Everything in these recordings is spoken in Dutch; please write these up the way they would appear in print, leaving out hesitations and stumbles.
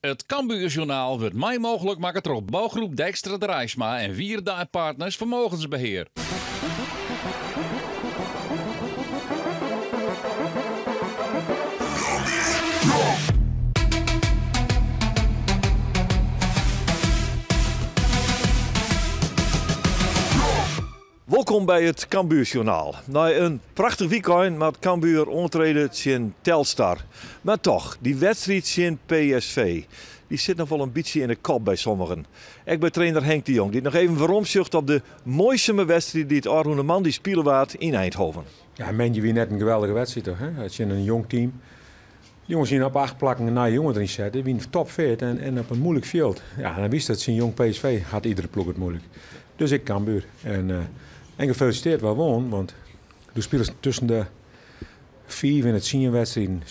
Het Cambuurjournaal wordt mij mogelijk maken door bouwgroep Dijkstra Drijsma en Wierdaai Partners Vermogensbeheer. Welkom bij het Cambuurjournaal. Na een prachtig weekend met Cambuur ontreden in Telstar. Maar toch, die wedstrijd in PSV, die zit nog wel een beetje in de kop bij sommigen. Ik ben trainer Henk de Jong, die nog even veromzucht op de mooiste wedstrijd die het Arhoeneman die spelen waard in Eindhoven. Ja, Manje wie net een geweldige wedstrijd toch? Hè? Het is een jong team. De jongens zien op 8 plakken een nieuwe jongen erin zetten, wie topfit en op een moeilijk veld. Ja, dan wist dat zijn jong PSV had iedere ploeg het moeilijk. Dus ik Cambuur. En gefeliciteerd wel won, want de spelers tussen de 4 en het 10 wedstrijden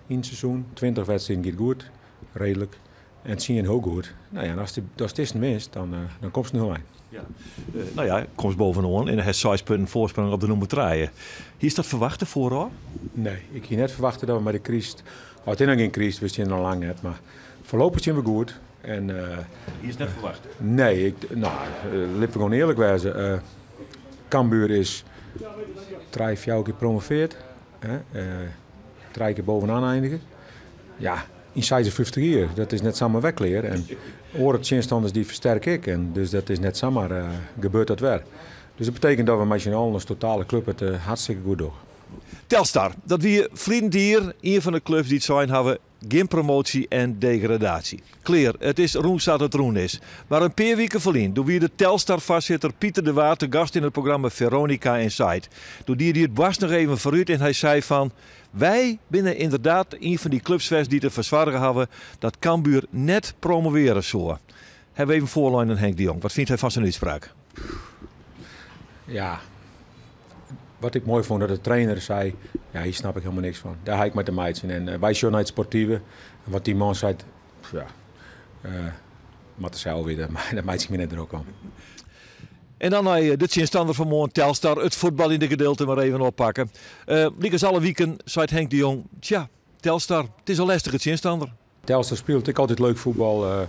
in het seizoen. 20 wedstrijden gaat goed, redelijk. En het 10 ook goed. Nou ja, als het is mist, dan komt het 0-1. Ja. Nou ja, komt bovenaan en hij 6 punten voorsprong op de nummer 3. Hier is dat verwachten vooral? Nee, ik hier net verwachten dat we met de crisis. Het is nog geen crisis, we zijn al lang net, maar voorlopig zijn we goed. En, hier is net verwacht? Nee, laten we gewoon eerlijk wezen. Cambuur is 3-4 keer gepromoveerd. 3 keer bovenaan eindigen. Ja, in 56 jaar. Dat is net samen wegleer. En oren tegenstanders die versterk ik. En dus dat is net samen gebeurt dat weer. Dus dat betekent dat we met z'n allen als totale club het hartstikke goed doen. Telstar, dat wie vriend hier, een van de clubs die het zijn hebben, geen promotie en degradatie. Clear, het is roenstad het roen is. Maar een paar weken verlien, door wie de Telstar-voorzitter Pieter de Waard te gast in het programma Veronica Inside. Door die het was nog even vooruit en hij zei van, wij binnen inderdaad een van die clubs die te verzwaren hebben dat Cambuur net promoveren zou. Hebben we even voorlijn aan Henk de Jong. Wat vindt hij van zijn uitspraak? Ja. Wat ik mooi vond dat de trainer zei, ja, hier snap ik helemaal niks van. Daar ga ik met de meid in. En wij zijn het sportieve. En wat die man zei, ja, maar dat zei alweer, maar dat meid me net er ook aan. En dan dit zinstander van morgen Telstar, het voetbal in de gedeelte maar even oppakken. Liekens alle weken zei Henk de Jong, tja, Telstar, het is al lastig het zinstander. Telstar speelt ik altijd leuk voetbal.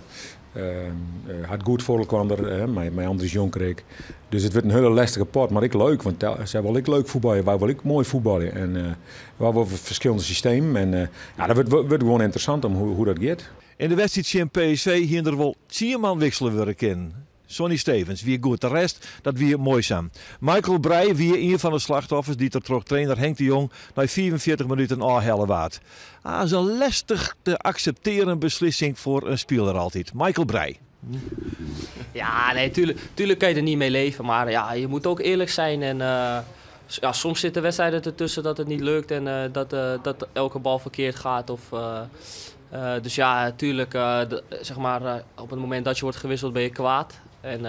Had goed voorkwam er, met Andries Jonkerijk. Dus het wordt een hele lastige pot, maar ik leuk. Want zij wil ik leuk voetballen, waar wil ik mooi voetballen. En waar we verschillende systemen. En ja, dat wordt gewoon interessant om hoe dat gaat. In de wedstrijd in PSV hier er wel 10 man wisselen werken. Sonny Stevens, wie goed. De rest, dat wie mooi zijn. Michael Breij, wie een van de slachtoffers, die er terug trainer Henk de Jong na 44 minuten aanhellen waard. Dat is een lastig te accepteren beslissing voor een speler altijd. Michael Breij. Ja, nee, tuurlijk kan je er niet mee leven. Maar ja, je moet ook eerlijk zijn. En ja, soms zitten wedstrijden ertussen dat het niet lukt en dat elke bal verkeerd gaat. Dus ja, tuurlijk, zeg maar, op het moment dat je wordt gewisseld ben je kwaad. En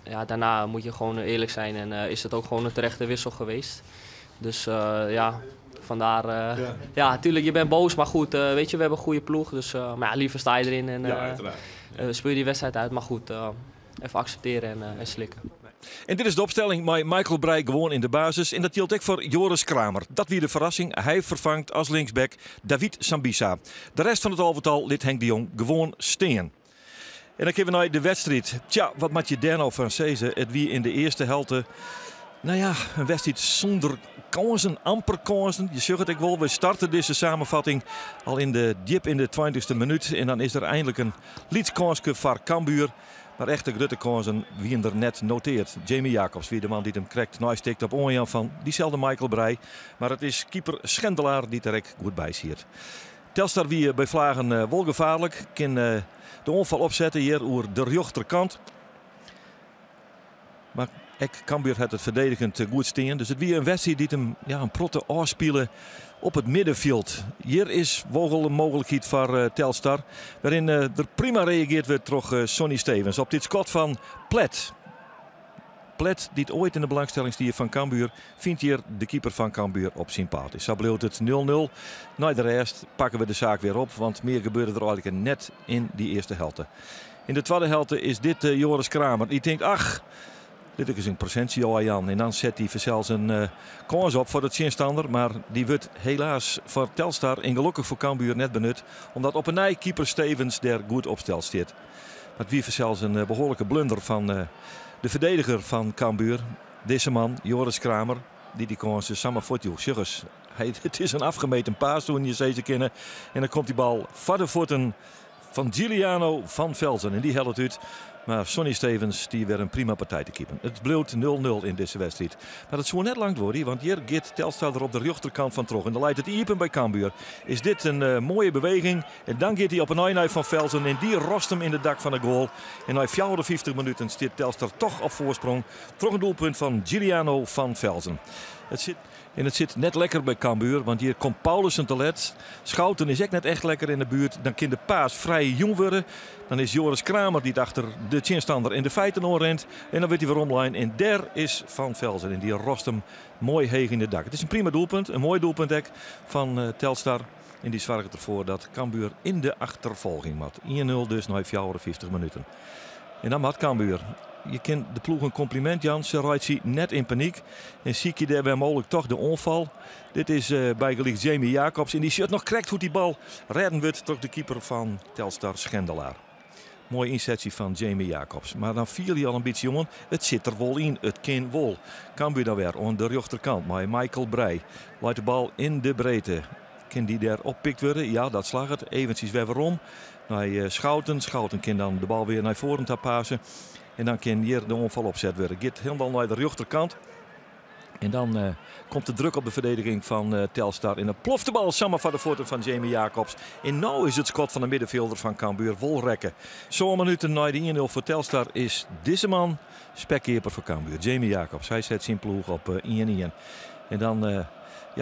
ja, daarna moet je gewoon eerlijk zijn en is het ook gewoon een terechte wissel geweest. Dus ja, vandaar, ja, tuurlijk, je bent boos, maar goed, weet je, we hebben een goede ploeg. Dus maar ja, liever sta je erin en speel je die wedstrijd uit. Maar goed, even accepteren en slikken. En dit is de opstelling met Michael Breij gewoon in de basis. En dat geldt ook voor Joris Kramer. Dat weer de verrassing. Hij vervangt als linksback David Sambisa. De rest van het overtal liet Henk de Jong gewoon steen. En dan kijken we naar de wedstrijd. Tja, wat moet je daar nou van zeggen? Het wie in de eerste helft. Nou ja, een wedstrijd zonder kansen, amper kansen. Je zegt het ik wel, we starten deze samenvatting al in de 20e minuut. En dan is er eindelijk een liedskansje voor Cambuur. Maar echte grote kansen wie er net noteert. Jamie Jacobs, wie de man die hem krijgt, nou stikt op onjan van diezelfde Michael Breij. Maar het is keeper Schendelaar die er echt goed bij ziet. Telstar wie bij vlagen wel gevaarlijk. Kan de onval opzetten hier over de rechterkant. Maar Cambuur had het verdedigend goed staan. Dus het wie een wedstrijd die hem een protte afspelen op het middenveld. Hier is wel een mogelijkheid voor Telstar. Waarin er prima reageert werd door Sonny Stevens op dit schot van Plet. Plet, die het ooit in de belangstelling stier van Cambuur, vindt hier de keeper van Cambuur op sympathisch. Zo bleef het 0-0. Na de rest pakken we de zaak weer op, want meer gebeurde er eigenlijk net in die eerste helft. In de tweede helft is dit Joris Kramer. Die denkt, ach, Dit is een procentje al Jan. En dan zet hij zelfs een kans op voor de tegenstander. Maar die wordt helaas voor Telstar en gelukkig voor Cambuur net benut. Omdat op een nij keeper Stevens daar goed op stel staat. Maar wie zelfs een behoorlijke blunder van de verdediger van Cambuur. Deze man, Joris Kramer, die kans samen voetjoeg. Sugges. Het is een afgemeten paas toen je ze kennen. En dan komt die bal voor de voeten van Giuliano van Velzen. En die helpt uit. Maar Sonny Stevens die weer een prima partij te keepen. Het bleef 0-0 in deze wedstrijd. Maar het zou net lang worden, want hier gaat Telstar er op de rechterkant van terug. En dan leidt het iepen bij Cambuur. Is dit een mooie beweging. En dan gaat hij op een eind van Velzen. En die rost hem in de dak van de goal. En na 54 minuten staat Telstar toch op voorsprong. Toch een doelpunt van Giuliano van Velzen. Het zit net lekker bij Cambuur, want hier komt Paulussen te let. Schouten is ook net echt lekker in de buurt. Dan kan de paas vrij jong worden. Dan is Joris Kramer die achter de tegenstander in de feiten oorrent. En dan wordt hij weer online. En daar is Van Velzen. En die rost hem mooi heeg in de dak. Het is een prima doelpunt. Een mooi doelpunt van Telstar. En die zorgt ervoor dat Cambuur in de achtervolging moet. 1-0 dus na 54 minuten. En dan had Cambuur. Je kent de ploeg een compliment, Jan. Ze rijdt net in paniek. En zie je daarbij mogelijk toch de onval. Dit is bijgelicht Jamie Jacobs. En die shirt nog krijgt hoe die bal redden wordt. Toch de keeper van Telstar Schendelaar. Mooie inzettie van Jamie Jacobs. Maar dan viel hij al een beetje, jongen. Het zit er wel in. Het kan wel. Cambuur dan weer aan de rechterkant. Maar Michael Breij laat de bal in de breedte. Kan die daar oppikt worden? Ja, dat slag het. Eventjes weer waarom. Naar Schouten. Schouten kan dan de bal weer naar voren te passen. En dan kan hier de onval opzet worden. Gaat helemaal naar de rechterkant. En dan komt de druk op de verdediging van Telstar. En dan ploft de bal samen van de voeten van Jamie Jacobs. En nu is het schot van de middenvelder van Cambuur volrekken. Zo'n minuten na de 1-0 voor Telstar is deze man spekkeeper voor Cambuur. Jamie Jacobs. Hij zet zijn ploeg op 1-1. En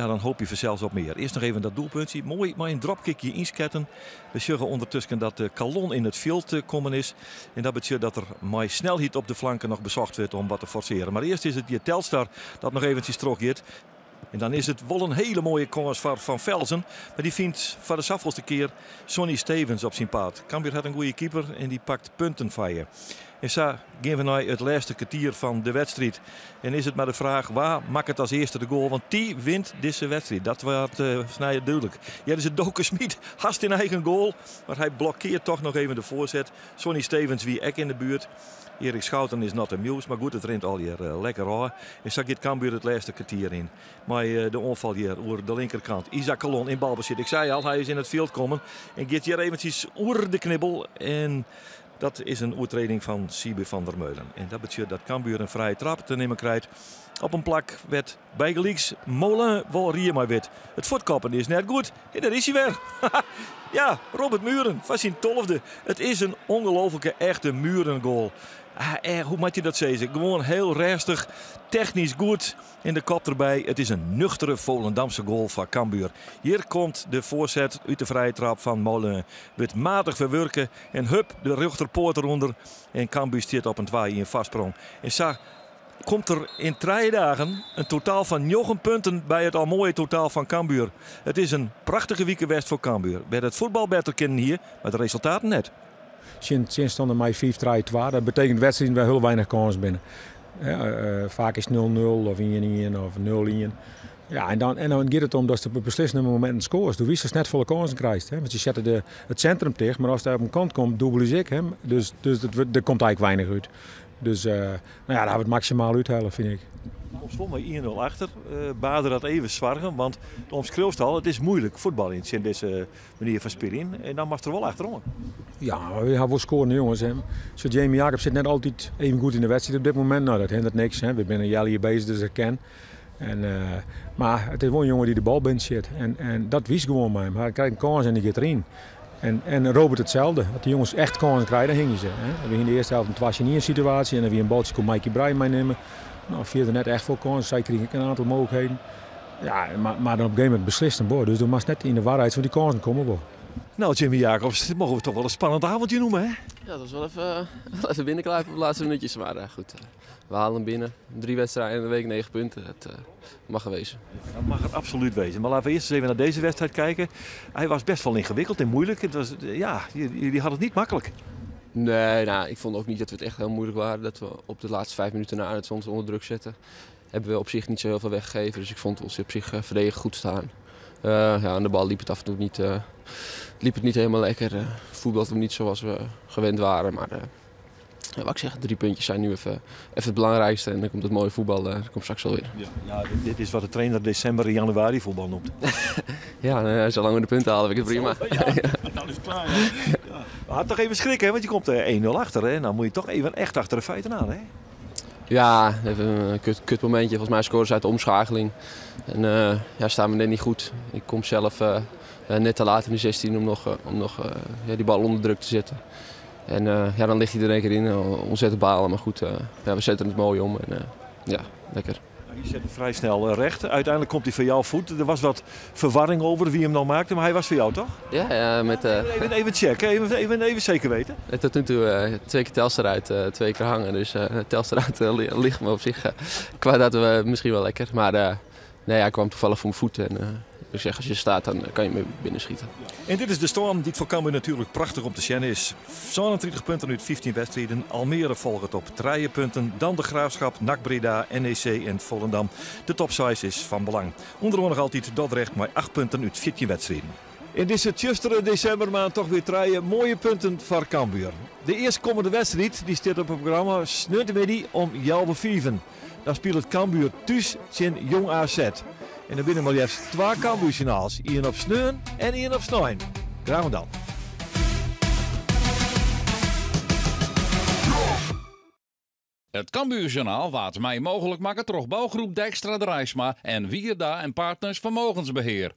dan hoop je zelfs op meer. Eerst nog even dat doelpuntje. Mooi, maar een dropkickje insketten. We zeggen ondertussen dat de Calon in het veld komen is. En dat betekent dat er maar snelheid op de flanken nog bezocht wordt om wat te forceren. Maar eerst is het je Telstar dat nog eventjes teruggeeft. En dan is het wel een hele mooie kans van Velzen. Maar die vindt voor de zoveelste keer Sonny Stevens op zijn paard. Cambuur had een goede keeper en die pakt punten van je. En zo gaan we naar het laatste kwartier van de wedstrijd. En is het maar de vraag, waar maakt het als eerste de goal? Want die wint deze wedstrijd. Dat wordt snijden duidelijk. Ja, dat is het Doken Smit. Hast in eigen goal. Maar hij blokkeert toch nog even de voorzet. Sonny Stevens wie ek in de buurt. Erik Schouten is not amused, maar goed, het rent al hier lekker aan. En zo gaat Cambuur het laatste kwartier in. Maar de onval hier over de linkerkant. Isaac Calon in balbezit. Ik zei al, hij is in het veld komen. En gaat hier eventjes oer de knibbel. En dat is een oertreding van Siebe van der Meulen. En dat betekent dat Cambuur een vrije trap te nemen krijgt. Op een plak werd bijgelijks Molen wel maar wit. Het voetkappen is net goed. En daar is hij weer. Ja, Robert Muren van zijn 12e. Het is een ongelofelijke echte Murengoal. Hoe moet je dat zeggen? Gewoon heel rustig, technisch goed. In de kop erbij. Het is een nuchtere Volendamse goal van Cambuur. Hier komt de voorzet uit de vrije trap van Molen. Wordt matig verwerken. En hup, de rechterpoort eronder. En Cambuur stiert op een 2 in vastsprong. En zo komt er in 3 dagen een totaal van 9 punten bij het al mooie totaal van Cambuur. Het is een prachtige weekendwest voor Cambuur. Bij het voetbal beter kennen hier, maar de resultaten net. Sinds stonden mij 5-3-2. Dat betekent wedstrijden waar heel weinig kans binnen. Vaak is 0-0 of 1-1 of 0-1. Ja, en dan gaat het om dat je op beslissende momenten scoort. Toen wist je net volle kansen krijgt. Hè? Want je zet het centrum tegen, maar als hij op een kant komt, dubbel is ik hem. Dus er komt eigenlijk weinig uit. Dus daar hebben we het maximaal uithalen, vind ik. Op slot maar 1-0 achter. Bader dat even zwargen, want de omschreeuwt al, het is moeilijk voetbal in deze manier van spelen. En dan mag er wel achterom. Ja, we hebben wel scoren, jongens. Zo Jamie Jacobs zit net altijd even goed in de wedstrijd op dit moment. Nou, dat hindert niks. Hè. We zijn een jaar hier bezig, dus dat ken. Maar het is wel een jongen die de bal bent zit. En dat wist gewoon mij. Hij krijgt een kans en die gaat erin. En Robert hetzelfde. Als de jongens echt kansen krijgen, dan gingen ze. Hè. We in de eerste helft een twasje niet in situatie. En dan weer een baltje kon Mikey Breij meenemen. Nou, vierde net echt veel kansen. Zij kregen een aantal mogelijkheden. Ja, maar dan op een gegeven moment beslist een boord. Dus dan mag net in de waarheid van die kansen komen. Boor. Nou, Jamie Jacobs, dit mogen we toch wel een spannend avondje noemen, hè? Ja, dat was wel even binnenkruipen op de laatste minuutjes. Maar goed, we halen hem binnen. 3 wedstrijden in de week, 9 punten. Het mag er wezen. Dat mag er absoluut wezen. Maar laten we eerst eens even naar deze wedstrijd kijken. Hij was best wel ingewikkeld en moeilijk. Het was, jullie hadden het niet makkelijk. Nee, nou, ik vond ook niet dat we het echt heel moeilijk waren. Dat we op de laatste 5 minuten na het ons onder druk zetten. Hebben we op zich niet zo heel veel weggegeven. Dus ik vond ons op zich verdedigd goed staan. Aan de bal liep het af en toe niet, niet helemaal lekker. Voetbalde hem niet zoals we gewend waren. Maar wat ik zeg, 3 puntjes zijn nu even het belangrijkste. En dan komt het mooie voetbal komt straks wel weer. Ja, dit is wat de trainer december en januari voetbal noemt. Ja, zolang we de punten halen, vind ik het prima. Nou is het klaar. Ja. Maar toch even schrikken, hè? Want je komt 1-0 achter. Hè? Nou moet je toch even echt achter de feiten aan. Hè? Ja, even een kut momentje. Volgens mij scoren ze uit de omschakeling. En staan we net niet goed. Ik kom zelf net te laat in de 16 om nog die bal onder druk te zetten. En dan ligt hij er 1 keer in. Ontzettend balen, maar goed. We zetten het mooi om. En lekker. Je zet hem vrij snel recht. Uiteindelijk komt hij van jouw voet. Er was wat verwarring over wie hem nou maakte, maar hij was voor jou toch? Ja, met... Even checken, even zeker weten. Tot nu toe 2 keer Telstar uit, 2 keer hangen. Dus Telstar uit ligt me op zich qua dat we misschien wel lekker. Maar hij kwam toevallig voor mijn voeten. En ik zeg, als je staat, dan kan je me binnen schieten. En dit is de storm die het voor Cambuur natuurlijk prachtig om te zien is. 37 punten uit 15 wedstrijden. Almere volgt het op 3 punten. Dan de Graafschap, NAC Breda, NEC en Volendam. De top 6 is van belang. Onderaan nog altijd Dordrecht met 8 punten uit 14 wedstrijden. In deze tjustere decembermaand toch weer 3 mooie punten voor Cambuur. De eerstkomende wedstrijd die staat op het programma sneuntemiddie om 11:05. Dan speelt het Cambuur thuis tegen Jong AZ. En dan binnen maar liefst 2 Cambuurjournaals. 1 op sneun en 1 op snoeien. Graag gedaan. Het Cambuurjournaal waard mij mogelijk maken door bouwgroep Dijkstra de Rijsma en Wierda en Partners Vermogensbeheer.